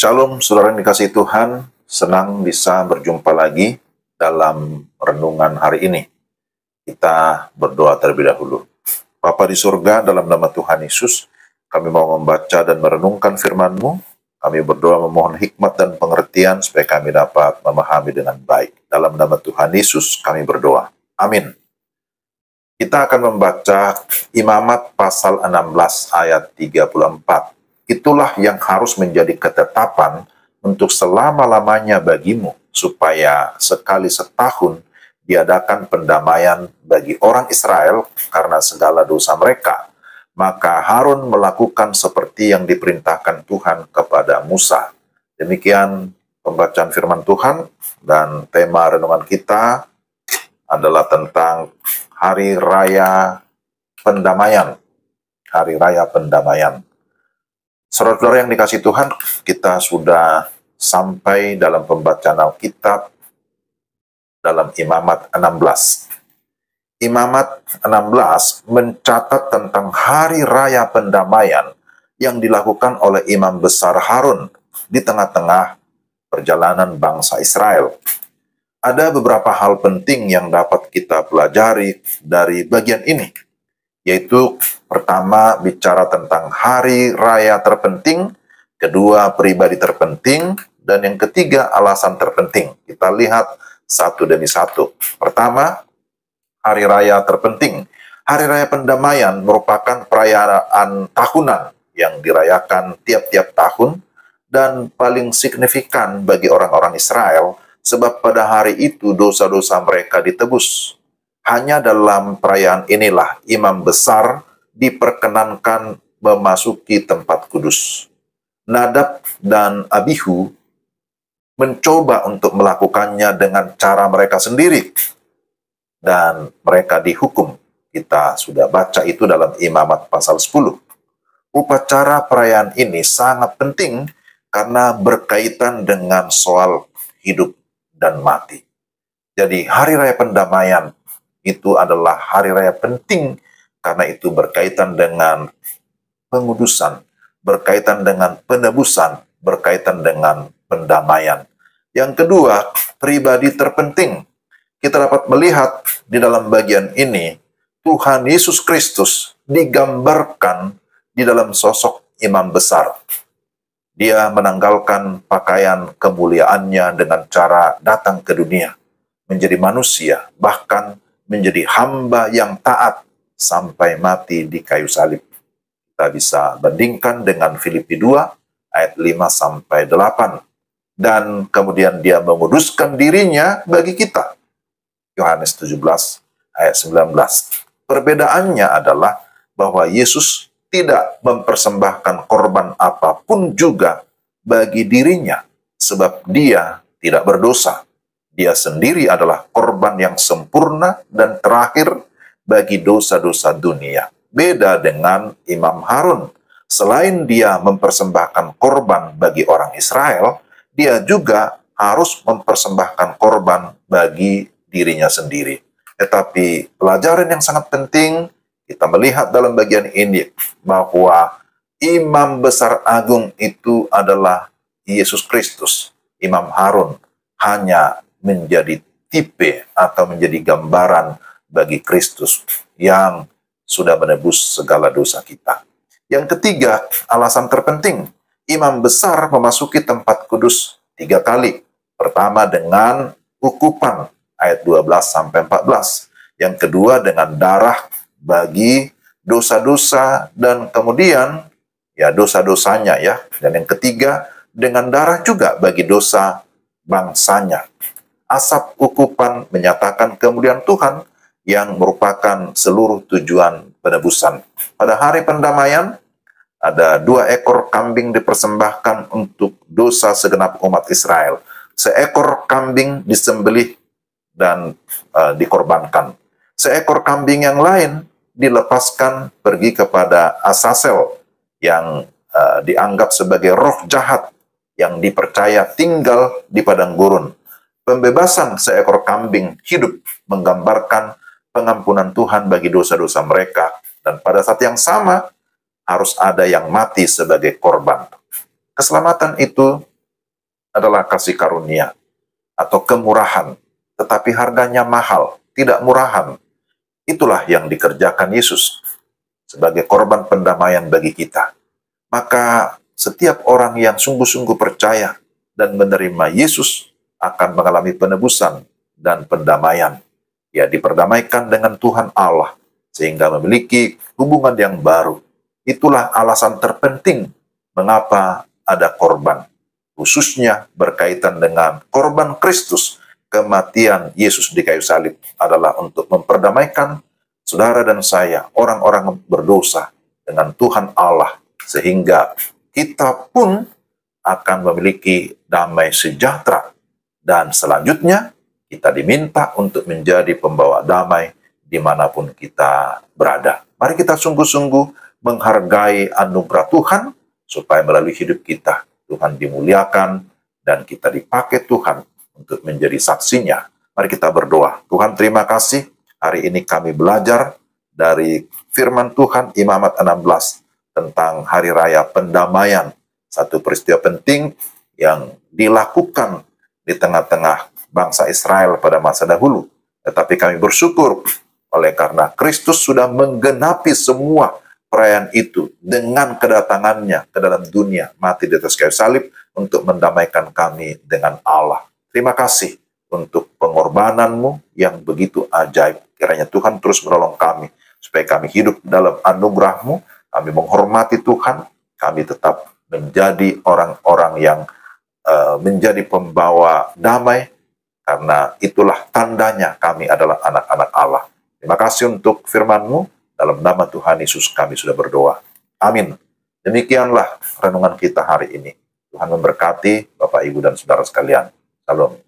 Shalom, saudara yang dikasihi Tuhan. Senang bisa berjumpa lagi dalam renungan hari ini. Kita berdoa terlebih dahulu. Bapa di surga, dalam nama Tuhan Yesus, kami mau membaca dan merenungkan firman-Mu. Kami berdoa memohon hikmat dan pengertian supaya kami dapat memahami dengan baik. Dalam nama Tuhan Yesus kami berdoa. Amin. Kita akan membaca Imamat pasal 16 ayat 34. Itulah yang harus menjadi ketetapan untuk selama-lamanya bagimu, supaya sekali setahun diadakan pendamaian bagi orang Israel karena segala dosa mereka. Maka Harun melakukan seperti yang diperintahkan Tuhan kepada Musa. Demikian pembacaan firman Tuhan, dan tema renungan kita adalah tentang Hari Raya Pendamaian. Hari Raya Pendamaian. Saudara-saudara yang dikasihi Tuhan, kita sudah sampai dalam pembacaan Alkitab dalam Imamat 16. Imamat 16 mencatat tentang Hari Raya Pendamaian yang dilakukan oleh Imam Besar Harun di tengah-tengah perjalanan bangsa Israel. Ada beberapa hal penting yang dapat kita pelajari dari bagian ini, yaitu pertama bicara tentang hari raya terpenting, kedua pribadi terpenting, dan yang ketiga alasan terpenting. Kita lihat satu demi satu. Pertama, hari raya terpenting. Hari raya pendamaian merupakan perayaan tahunan yang dirayakan tiap-tiap tahun dan paling signifikan bagi orang-orang Israel, sebab pada hari itu dosa-dosa mereka ditebus. Hanya dalam perayaan inilah imam besar diperkenankan memasuki tempat kudus. Nadab dan Abihu mencoba untuk melakukannya dengan cara mereka sendiri, dan mereka dihukum. Kita sudah baca itu dalam Imamat pasal 10. Upacara perayaan ini sangat penting karena berkaitan dengan soal hidup dan mati. Jadi hari raya pendamaian itu adalah hari raya penting karena itu berkaitan dengan pengudusan, berkaitan dengan penebusan, berkaitan dengan pendamaian. Yang kedua, pribadi terpenting. Kita dapat melihat di dalam bagian ini, Tuhan Yesus Kristus digambarkan di dalam sosok imam besar. Dia menanggalkan pakaian kemuliaannya dengan cara datang ke dunia, menjadi manusia, bahkan menjadi hamba yang taat sampai mati di kayu salib. Kita bisa bandingkan dengan Filipi 2 ayat 5-8. Dan kemudian dia menguduskan dirinya bagi kita. Yohanes 17 ayat 19. Perbedaannya adalah bahwa Yesus tidak mempersembahkan korban apapun juga bagi dirinya, sebab dia tidak berdosa. Dia sendiri adalah korban yang sempurna dan terakhir bagi dosa-dosa dunia. Beda dengan Imam Harun. Selain dia mempersembahkan korban bagi orang Israel, dia juga harus mempersembahkan korban bagi dirinya sendiri. Tetapi pelajaran yang sangat penting, kita melihat dalam bagian ini bahwa Imam Besar Agung itu adalah Yesus Kristus. Imam Harun hanya menjadi tipe atau menjadi gambaran bagi Kristus yang sudah menebus segala dosa kita. Yang ketiga, alasan terpenting, imam besar memasuki tempat kudus 3 kali. Pertama dengan ukupan ayat 12-14. Yang kedua dengan darah bagi dosa-dosa dan kemudian ya dosa-dosanya ya. Dan yang ketiga dengan darah juga bagi dosa bangsanya. Asap ukupan menyatakan kemuliaan Tuhan yang merupakan seluruh tujuan penebusan. Pada hari pendamaian, ada 2 ekor kambing dipersembahkan untuk dosa segenap umat Israel. Seekor kambing disembelih dan dikorbankan. Seekor kambing yang lain dilepaskan pergi kepada Azazel yang dianggap sebagai roh jahat yang dipercaya tinggal di padang gurun. Pembebasan seekor kambing hidup menggambarkan pengampunan Tuhan bagi dosa-dosa mereka. Dan pada saat yang sama, harus ada yang mati sebagai korban. Keselamatan itu adalah kasih karunia atau kemurahan, tetapi harganya mahal, tidak murahan. Itulah yang dikerjakan Yesus sebagai korban pendamaian bagi kita. Maka setiap orang yang sungguh-sungguh percaya dan menerima Yesus akan mengalami penebusan dan pendamaian. Ya, diperdamaikan dengan Tuhan Allah sehingga memiliki hubungan yang baru. Itulah alasan terpenting mengapa ada korban, khususnya berkaitan dengan korban Kristus. Kematian Yesus di kayu salib adalah untuk memperdamaikan saudara dan saya, orang-orang berdosa, dengan Tuhan Allah, sehingga kita pun akan memiliki damai sejahtera. Dan selanjutnya, kita diminta untuk menjadi pembawa damai dimanapun kita berada. Mari kita sungguh-sungguh menghargai anugerah Tuhan, supaya melalui hidup kita, Tuhan dimuliakan, dan kita dipakai Tuhan untuk menjadi saksinya. Mari kita berdoa. Tuhan, terima kasih. Hari ini kami belajar dari firman Tuhan Imamat 16 tentang Hari Raya Pendamaian. Satu peristiwa penting yang dilakukan di tengah-tengah bangsa Israel pada masa dahulu. Tetapi kami bersyukur oleh karena Kristus sudah menggenapi semua perayaan itu dengan kedatangannya ke dalam dunia, mati di atas kayu salib untuk mendamaikan kami dengan Allah. Terima kasih untuk pengorbananmu yang begitu ajaib. Kiranya Tuhan terus menolong kami, supaya kami hidup dalam anugerah-Mu, kami menghormati Tuhan, kami tetap menjadi orang-orang yang menjadi pembawa damai, karena itulah tandanya kami adalah anak-anak Allah. Terima kasih untuk firman-Mu, dalam nama Tuhan Yesus kami sudah berdoa. Amin. Demikianlah renungan kita hari ini. Tuhan memberkati Bapak, Ibu, dan saudara sekalian. Shalom.